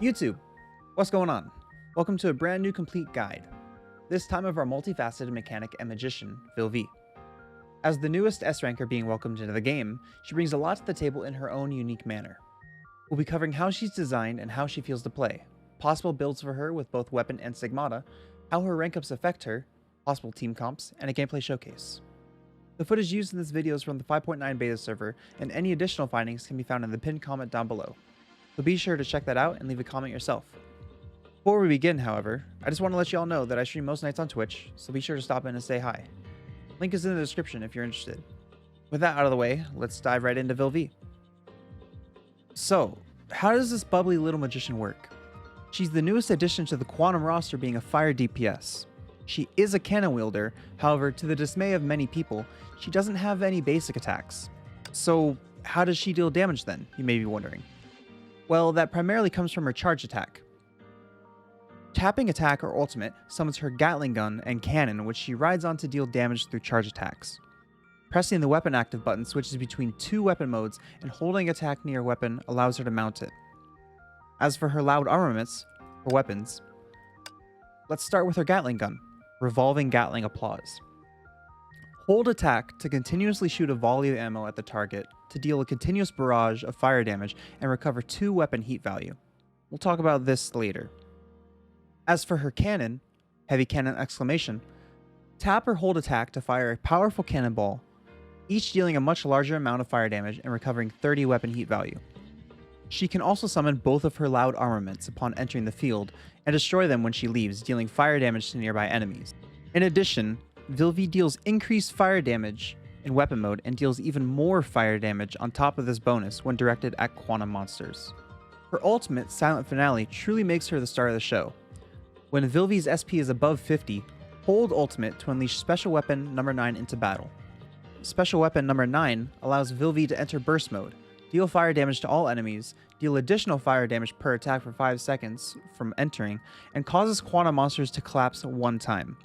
YouTube, what's going on? Welcome to a brand new complete guide, this time of our multifaceted mechanic and magician, Vill-V. As the newest S-ranker being welcomed into the game, she brings a lot to the table in her own unique manner. We'll be covering how she's designed and how she feels to play, possible builds for her with both weapon and Stigmata, how her rank ups affect her, possible team comps, and a gameplay showcase. The footage used in this video is from the 5.9 beta server, and any additional findings can be found in the pinned comment down below. So be sure to check that out and leave a comment yourself. Before we begin, however, I just want to let you all know that I stream most nights on Twitch, so be sure to stop in and say hi. Link is in the description if you're interested. With that out of the way, let's dive right into Vill-V. So, how does this bubbly little magician work? She's the newest addition to the Quantum roster, being a fire DPS. She is a cannon wielder, however, to the dismay of many people, she doesn't have any basic attacks. So, how does she deal damage then, you may be wondering? Well, that primarily comes from her charge attack. Tapping attack or ultimate summons her Gatling gun and cannon, which she rides on to deal damage through charge attacks. Pressing the weapon active button switches between two weapon modes, and holding attack near a weapon allows her to mount it. As for her loud armaments, or weapons, let's start with her Gatling gun, revolving Gatling applause. Hold attack to continuously shoot a volley of ammo at the target to deal a continuous barrage of fire damage and recover 2 weapon heat value. We'll talk about this later. As for her cannon, heavy cannon exclamation, tap or hold attack to fire a powerful cannonball, each dealing a much larger amount of fire damage and recovering 30 weapon heat value. She can also summon both of her loud armaments upon entering the field and destroy them when she leaves, dealing fire damage to nearby enemies. In addition, Vill-V deals increased fire damage in weapon mode and deals even more fire damage on top of this bonus when directed at quantum monsters. Her ultimate, Silent Finale, truly makes her the star of the show. When Vill-V's SP is above 50, hold ultimate to unleash special weapon number 9 into battle. Special weapon number 9 allows Vill-V to enter burst mode, deal fire damage to all enemies, deal additional fire damage per attack for 5 seconds from entering, and causes quantum monsters to collapse 1 time.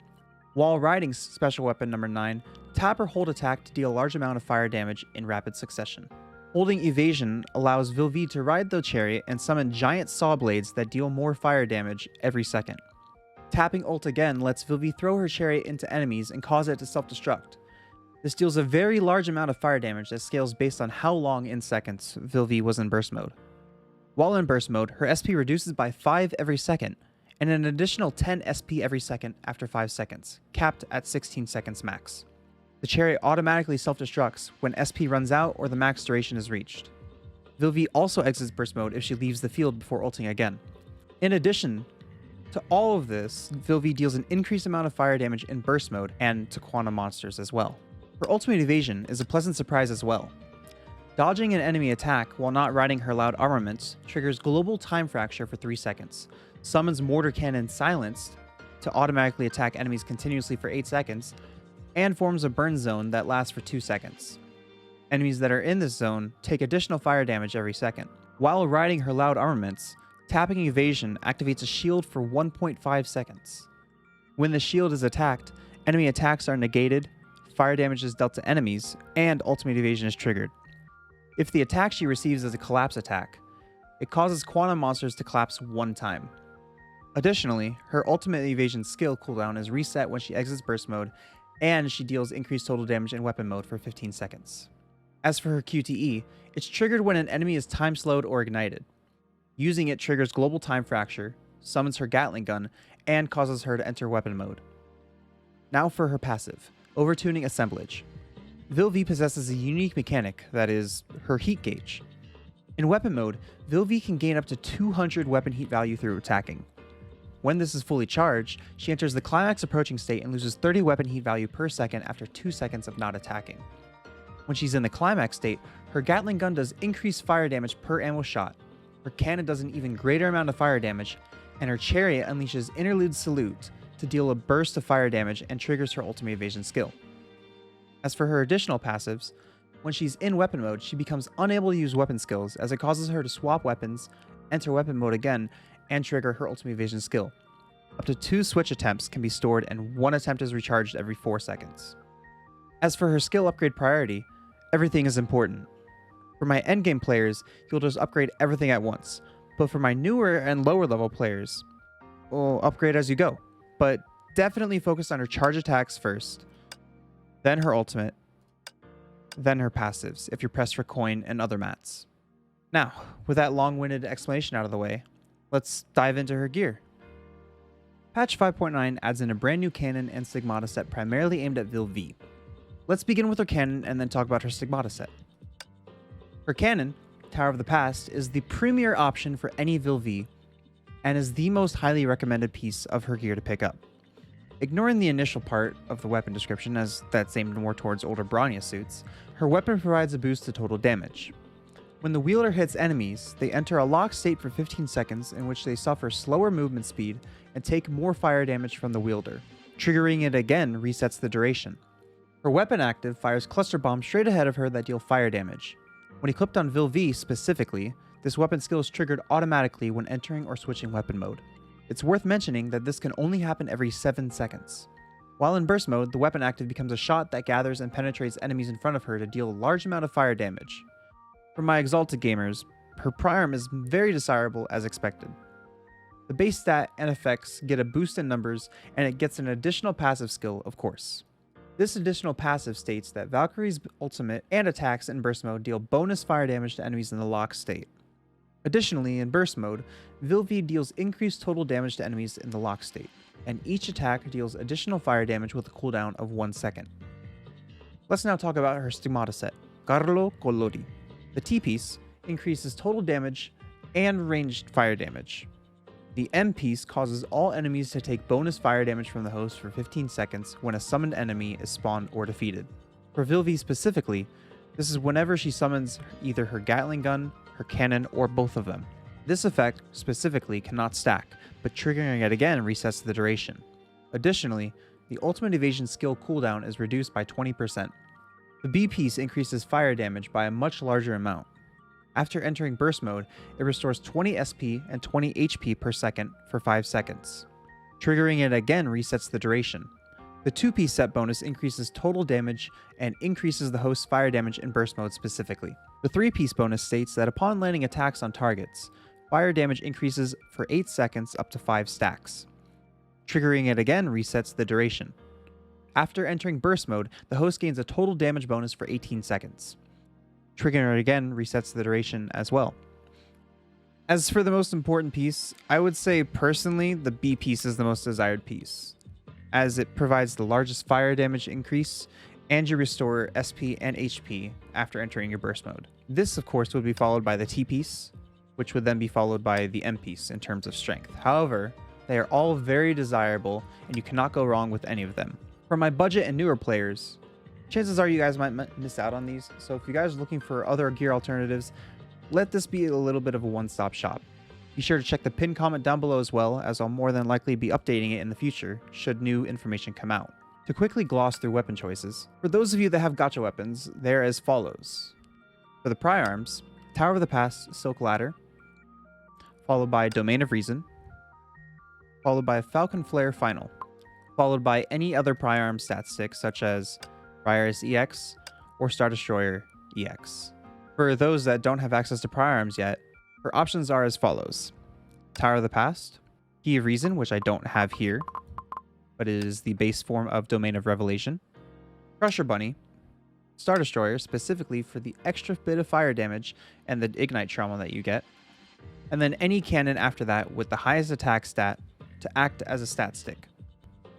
While riding special weapon number 9, tap or hold attack to deal a large amount of fire damage in rapid succession. Holding evasion allows Vill-V to ride the chariot and summon giant saw blades that deal more fire damage every second. Tapping ult again lets Vill-V throw her chariot into enemies and cause it to self-destruct. This deals a very large amount of fire damage that scales based on how long in seconds Vill-V was in burst mode. While in burst mode, her SP reduces by 5 every second, and an additional 10 SP every second after 5 seconds, capped at 16 seconds max. The chariot automatically self-destructs when SP runs out or the max duration is reached. Vill-V also exits burst mode if she leaves the field before ulting again. In addition to all of this, Vill-V deals an increased amount of fire damage in burst mode and to quantum monsters as well. Her ultimate evasion is a pleasant surprise as well. Dodging an enemy attack while not riding her loud armaments triggers global time fracture for 3 seconds, summons mortar cannon silenced to automatically attack enemies continuously for 8 seconds, and forms a burn zone that lasts for 2 seconds. Enemies that are in this zone take additional fire damage every second. While riding her loud armaments, tapping evasion activates a shield for 1.5 seconds. When the shield is attacked, enemy attacks are negated, fire damage is dealt to enemies, and ultimate evasion is triggered. If the attack she receives is a collapse attack, it causes quantum monsters to collapse 1 time. Additionally, her ultimate evasion skill cooldown is reset when she exits burst mode, and she deals increased total damage in weapon mode for 15 seconds. As for her QTE, it's triggered when an enemy is time slowed or ignited. Using it triggers global time fracture, summons her Gatling gun, and causes her to enter weapon mode. Now for her passive, Overtuning Assemblage. Vill-V possesses a unique mechanic, that is, her heat gauge. In weapon mode, Vill-V can gain up to 200 weapon heat value through attacking. When this is fully charged, she enters the climax approaching state and loses 30 weapon heat value per second after 2 seconds of not attacking. When she's in the climax state, her Gatling gun does increased fire damage per ammo shot, her cannon does an even greater amount of fire damage, and her chariot unleashes Interlude Salute to deal a burst of fire damage and triggers her ultimate evasion skill. As for her additional passives, when she's in weapon mode, she becomes unable to use weapon skills as it causes her to swap weapons, enter weapon mode again, and trigger her ultimate evasion skill. Up to 2 switch attempts can be stored and 1 attempt is recharged every 4 seconds. As for her skill upgrade priority, everything is important. For my endgame players, you'll just upgrade everything at once. But for my newer and lower level players, well, upgrade as you go. But definitely focus on her charge attacks first, then her ultimate, then her passives if you're pressed for coin and other mats. Now, with that long-winded explanation out of the way, let's dive into her gear. Patch 5.9 adds in a brand new cannon and Stigmata set primarily aimed at Vill-V. Let's begin with her cannon and then talk about her Stigmata set. Her cannon, Tower of the Past, is the premier option for any Vill-V and is the most highly recommended piece of her gear to pick up. Ignoring the initial part of the weapon description, as that's aimed more towards older Bronya suits, her weapon provides a boost to total damage. When the wielder hits enemies, they enter a lock state for 15 seconds in which they suffer slower movement speed and take more fire damage from the wielder. Triggering it again resets the duration. Her weapon active fires cluster bombs straight ahead of her that deal fire damage. When equipped on Vill-V specifically, this weapon skill is triggered automatically when entering or switching weapon mode. It's worth mentioning that this can only happen every 7 seconds. While in burst mode, the weapon active becomes a shot that gathers and penetrates enemies in front of her to deal a large amount of fire damage. For my Exalted gamers, her priarm is very desirable as expected. The base stat and effects get a boost in numbers, and it gets an additional passive skill, of course. This additional passive states that Valkyrie's ultimate and attacks in burst mode deal bonus fire damage to enemies in the lock state. Additionally, in burst mode, Vill-V deals increased total damage to enemies in the lock state, and each attack deals additional fire damage with a cooldown of 1 second. Let's now talk about her Stigmata set, Carlo Collodi. The T-piece increases total damage and ranged fire damage. The M-piece causes all enemies to take bonus fire damage from the host for 15 seconds when a summoned enemy is spawned or defeated. For Vill-V specifically, this is whenever she summons either her Gatling gun, her cannon, or both of them. This effect specifically cannot stack, but triggering it again resets the duration. Additionally, the ultimate evasion skill cooldown is reduced by 20%. The B-piece increases fire damage by a much larger amount. After entering burst mode, it restores 20 SP and 20 HP per second for 5 seconds. Triggering it again resets the duration. The 2-piece set bonus increases total damage and increases the host's fire damage in burst mode specifically. The 3-piece bonus states that upon landing attacks on targets, fire damage increases for 8 seconds up to 5 stacks. Triggering it again resets the duration. After entering burst mode, the host gains a total damage bonus for 18 seconds. Triggering it again resets the duration as well. As for the most important piece, I would say personally the B piece is the most desired piece, as it provides the largest fire damage increase and you restore SP and HP after entering your burst mode. This of course would be followed by the T piece, which would then be followed by the M piece in terms of strength. However, they are all very desirable and you cannot go wrong with any of them. For my budget and newer players, chances are you guys might miss out on these, so if you guys are looking for other gear alternatives, let this be a little bit of a one-stop shop. Be sure to check the pinned comment down below as well, as I'll more than likely be updating it in the future should new information come out. To quickly gloss through weapon choices, for those of you that have gacha weapons, they're as follows. For the priarms, Tower of the Past, Silk Ladder, followed by Domain of Reason, followed by Falcon Flare Final, followed by any other priarm stat stick such as Briaris EX or Star Destroyer EX. For those that don't have access to priarms yet, her options are as follows. Tower of the Past, Key of Reason, which I don't have here, but it is the base form of Domain of Revelation, Crusher Bunny, Star Destroyer specifically for the extra bit of fire damage and the ignite trauma that you get, and then any cannon after that with the highest attack stat to act as a stat stick.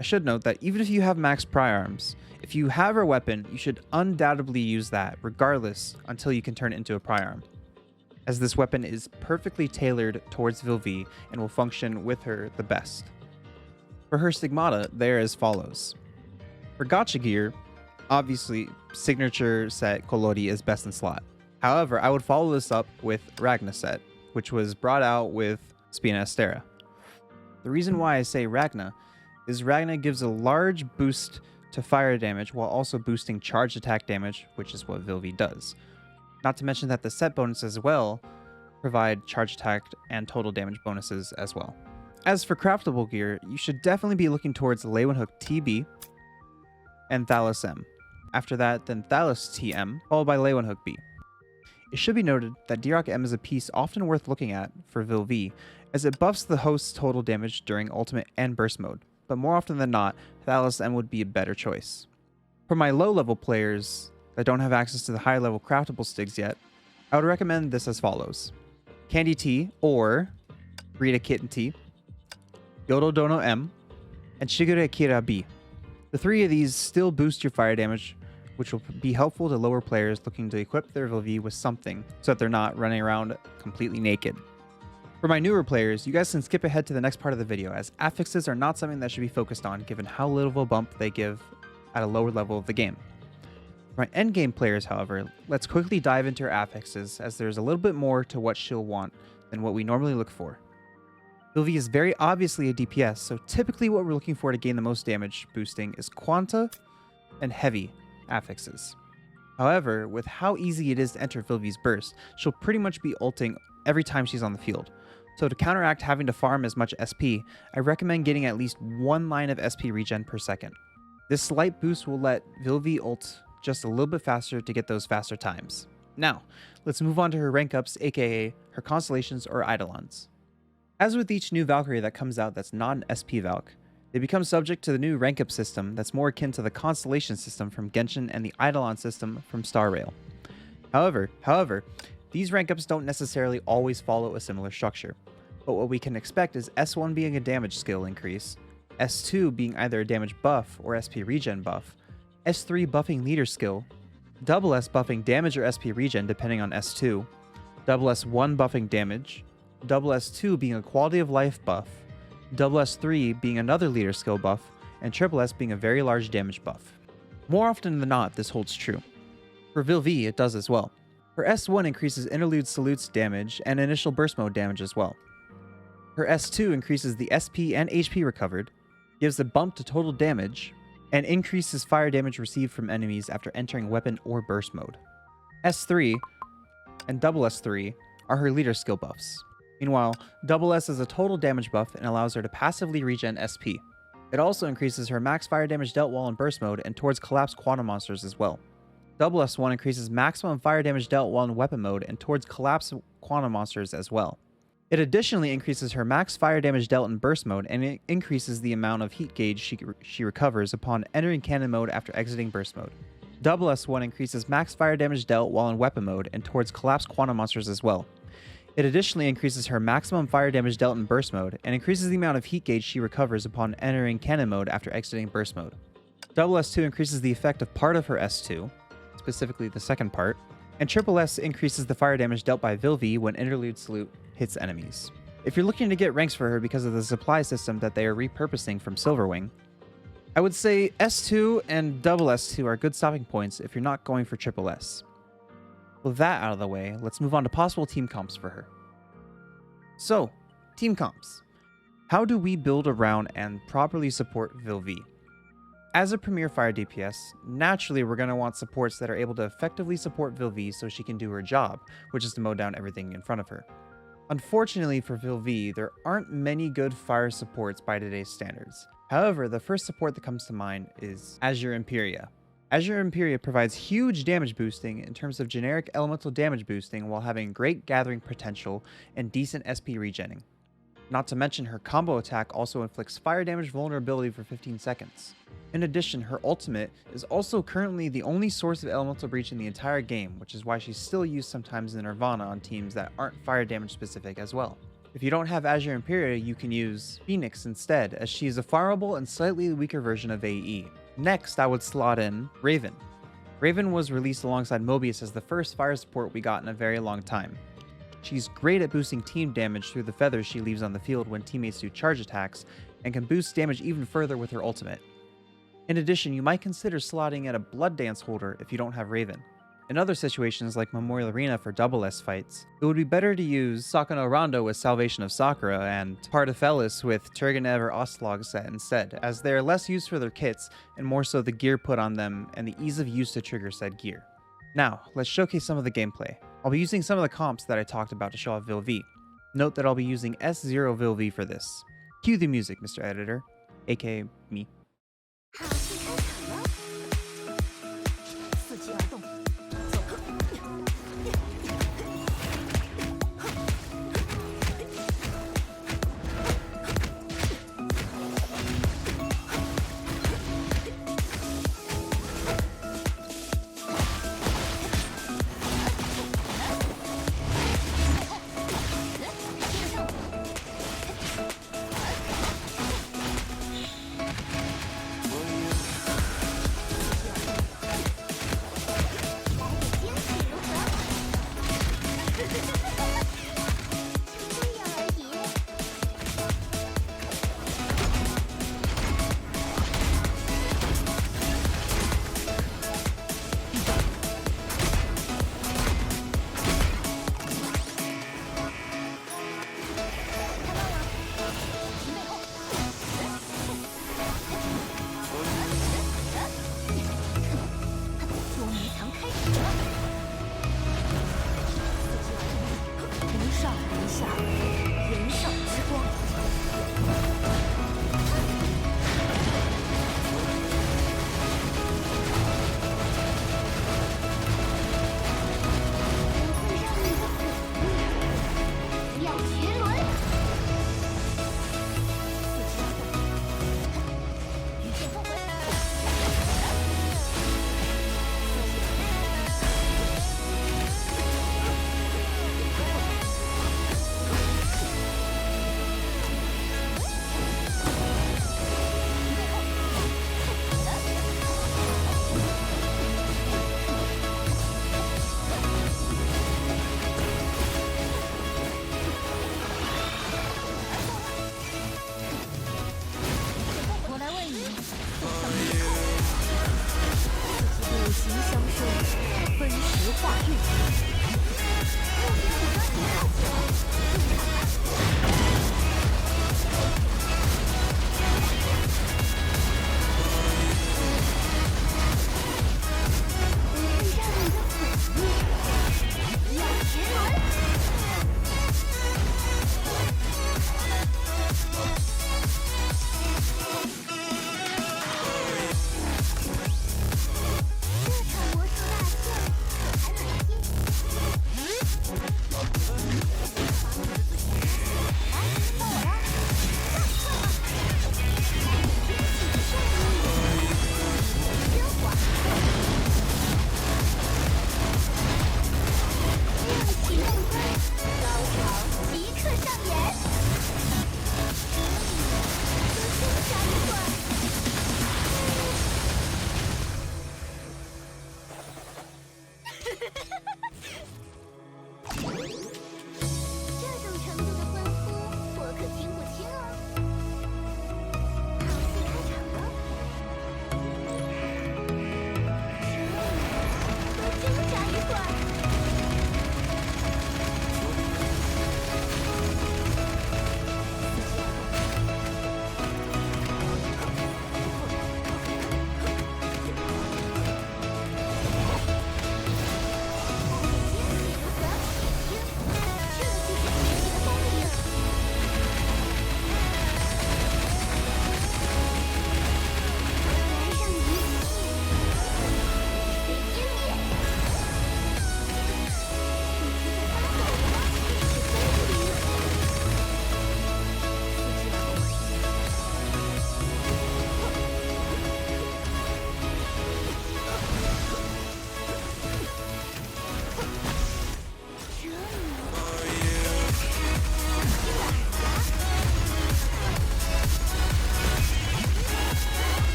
I should note that even if you have max priarms, if you have her weapon, you should undoubtedly use that regardless until you can turn it into a priarm, as this weapon is perfectly tailored towards Vill-V and will function with her the best. For her Stigmata, they are as follows. For gacha gear, obviously signature set Collodi is best in slot. However, I would follow this up with Ragna set, which was brought out with Spina Astera. The reason why I say Ragna is Ragna gives a large boost to fire damage while also boosting charged attack damage, which is what Vill-V does. Not to mention that the set bonuses as well provide charge attack and total damage bonuses as well. As for craftable gear, you should definitely be looking towards Leywen Hook TB and Thalos M. After that, then Thalos TM, followed by Leywen Hook B. It should be noted that D-Rock M is a piece often worth looking at for Vill-V, as it buffs the host's total damage during ultimate and burst mode, but more often than not, Thalos M would be a better choice. For my low level players that don't have access to the high level craftable stigs yet, I would recommend this as follows: Candy T or Rita Kitten T, Yodo Dono M, and Shigure Kira B. The three of these still boost your fire damage, which will be helpful to lower players looking to equip their Vill-V with something so that they're not running around completely naked. For my newer players, you guys can skip ahead to the next part of the video, as affixes are not something that should be focused on given how little of a bump they give at a lower level of the game. For my endgame players, however, let's quickly dive into her affixes, as there's a little bit more to what she'll want than what we normally look for. Vill-V is very obviously a DPS, so typically what we're looking for to gain the most damage boosting is Quanta and Heavy affixes. However, with how easy it is to enter Vill-V's burst, she'll pretty much be ulting every time she's on the field. So to counteract having to farm as much SP, I recommend getting at least one line of SP regen per second. This slight boost will let Vill-V ult just a little bit faster to get those faster times. Now, let's move on to her rank ups, aka her constellations or eidolons. As with each new Valkyrie that comes out that's not an SP Valk, they become subject to the new rank up system that's more akin to the Constellation system from Genshin and the Eidolon system from Star Rail. However, these rank ups don't necessarily always follow a similar structure, but what we can expect is S1 being a damage skill increase, S2 being either a damage buff or SP regen buff, S3 buffing leader skill, double S buffing damage or SP regen depending on S2, double S1 buffing damage, double S2 being a quality of life buff, double S3 being another leader skill buff, and triple S being a very large damage buff. More often than not, this holds true. For Vill-V, it does as well. Her S1 increases Interlude Salute's damage and initial burst mode damage as well. Her S2 increases the SP and HP recovered, gives a bump to total damage, and increases fire damage received from enemies after entering weapon or burst mode. S3 and double S3 are her leader skill buffs. Meanwhile, double S is a total damage buff and allows her to passively regen SP. It also increases her max fire damage dealt while in burst mode and towards collapsed quantum monsters as well. Double S1 increases maximum fire damage dealt while in weapon mode and towards collapsed quantum monsters as well. It additionally increases her max fire damage dealt in burst mode, and it increases the amount of heat gauge she recovers upon entering cannon mode after exiting burst mode. Double S1 increases max fire damage dealt while in weapon mode and towards collapsed quantum monsters as well. It additionally increases her maximum fire damage dealt in burst mode, and increases the amount of heat gauge she recovers upon entering cannon mode after exiting burst mode. Double S2 increases the effect of part of her S2, specifically the second part, and triple S increases the fire damage dealt by Vill-V when Interlude Salute hits enemies. If you're looking to get ranks for her because of the supply system that they are repurposing from Silverwing, I would say S2 and double S2 are good stopping points if you're not going for triple S. With that out of the way, let's move on to possible team comps for her. So, team comps. How do we build around and properly support Vill-V? As a premier fire DPS, naturally we're going to want supports that are able to effectively support Vill-V so she can do her job, which is to mow down everything in front of her. Unfortunately for Vill-V, there aren't many good fire supports by today's standards. However, the first support that comes to mind is Azure Imperia. Azure Imperia provides huge damage boosting in terms of generic elemental damage boosting while having great gathering potential and decent SP regenning. Not to mention her combo attack also inflicts fire damage vulnerability for 15 seconds. In addition, her ultimate is also currently the only source of elemental breach in the entire game, which is why she's still used sometimes in Nirvana on teams that aren't fire damage specific as well. If you don't have Azure Imperia, you can use Phoenix instead, as she is a farmable and slightly weaker version of AE. Next, I would slot in Raven. Raven was released alongside Mobius as the first fire support we got in a very long time. She's great at boosting team damage through the feathers she leaves on the field when teammates do charge attacks, and can boost damage even further with her ultimate. In addition, you might consider slotting in a Blood Dance holder if you don't have Raven. In other situations like Memorial Arena for double S fights, it would be better to use Sakano Rondo with Salvation of Sakura and Partafelis with Turgenev or Ostlog set instead, as they are less used for their kits and more so the gear put on them and the ease of use to trigger said gear. Now, let's showcase some of the gameplay. I'll be using some of the comps that I talked about to show off Vill-V. Note that I'll be using S0 Vill-V for this. Cue the music, Mr. Editor, aka me.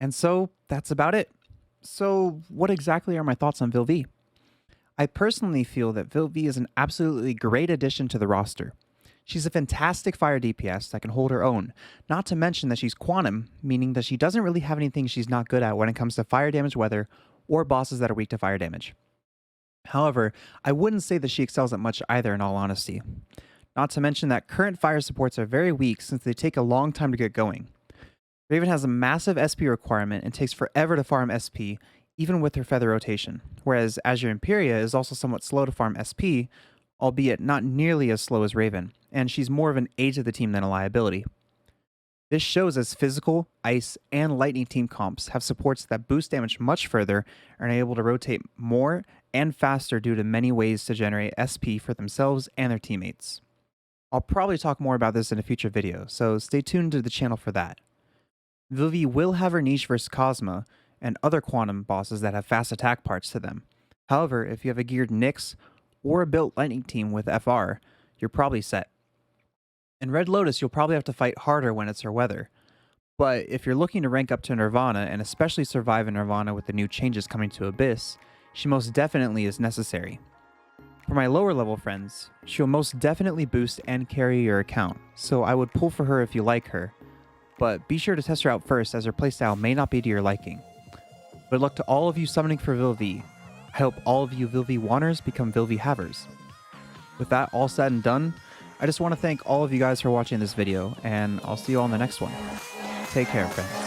And so that's about it. So, what exactly are my thoughts on Vill-V? I personally feel that Vill-V is an absolutely great addition to the roster. She's a fantastic fire DPS that can hold her own, not to mention that she's quantum, meaning that she doesn't really have anything she's not good at when it comes to fire damage weather or bosses that are weak to fire damage. However, I wouldn't say that she excels at much either in all honesty. Not to mention that current fire supports are very weak since they take a long time to get going. Raven has a massive SP requirement and takes forever to farm SP, even with her feather rotation, whereas Azure Imperia is also somewhat slow to farm SP, albeit not nearly as slow as Raven, and she's more of an aid to the team than a liability. This shows as physical, ice, and lightning team comps have supports that boost damage much further and are able to rotate more and faster due to many ways to generate SP for themselves and their teammates. I'll probably talk more about this in a future video, so stay tuned to the channel for that. Vill-V will have her niche versus Cosma and other quantum bosses that have fast attack parts to them. However, if you have a geared Nyx or a built lightning team with FR, you're probably set. In Red Lotus, you'll probably have to fight harder when it's her weather. But if you're looking to rank up to Nirvana, and especially survive in Nirvana with the new changes coming to Abyss, she most definitely is necessary. For my lower level friends, she'll most definitely boost and carry your account, so I would pull for her if you like her, but be sure to test her out first as her playstyle may not be to your liking. Good luck to all of you summoning for Vill-V. I hope all of you Vill-V wanners become Vill-V havers. With that all said and done, I just want to thank all of you guys for watching this video, and I'll see you all in the next one. Take care, friends.